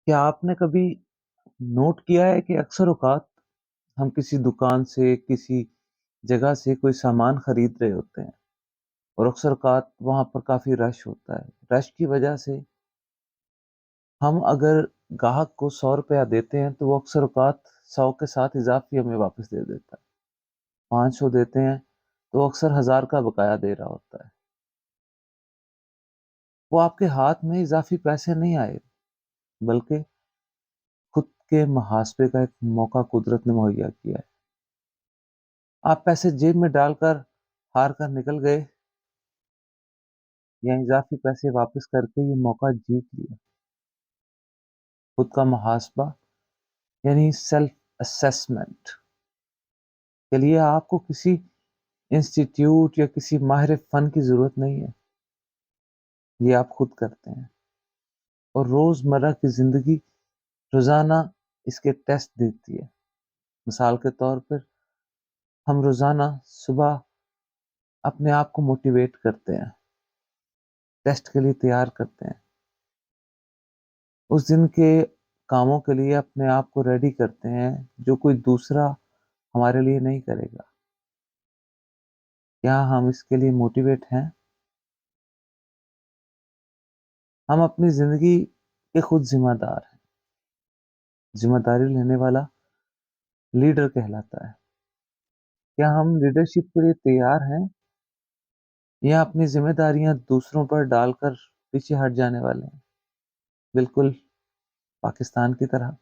क्या आपने कभी नोट किया है कि अक्सर औक़ात हम किसी दुकान से, किसी जगह से कोई सामान खरीद रहे होते हैं और अक्सर औक़ात वहाँ पर काफ़ी रश होता है। रश की वजह से हम अगर ग्राहक को ₹100 देते हैं तो वो अक्सर औक़ात 100 के साथ इज़ाफ़ी हमें वापस दे देता है। 500 देते हैं तो अक्सर 1000 का बकाया दे रहा होता है। वो आपके हाथ में इज़ाफ़ी पैसे नहीं आए, बल्कि खुद के मुहासबे का एक मौका कुदरत ने मुहैया किया है। आप पैसे जेब में डालकर हार कर निकल गए या इज़ाफ़ी पैसे वापस करके ये मौका जीत लिया। खुद का मुहासबा यानी सेल्फ असेसमेंट के लिए आपको किसी इंस्टीट्यूट या किसी माहिर फ़न की ज़रूरत नहीं है। ये आप खुद करते हैं और रोज़मर्रा की ज़िंदगी रोज़ाना इसके टेस्ट देती है। मिसाल के तौर पर हम रोज़ाना सुबह अपने आप को मोटिवेट करते हैं, टेस्ट के लिए तैयार करते हैं। उस दिन के कामों के लिए अपने आप को रेडी करते हैं जो कोई दूसरा हमारे लिए नहीं करेगा। क्या हम इसके लिए मोटिवेट हैं? हम अपनी ज़िंदगी के खुद ज़िम्मेदार हैं। ज़िम्मेदारी लेने वाला लीडर कहलाता है। क्या हम लीडरशिप के लिए तैयार हैं या अपनी ज़िम्मेदारियाँ दूसरों पर डालकर पीछे हट जाने वाले हैं? बिल्कुल पाकिस्तान की तरह।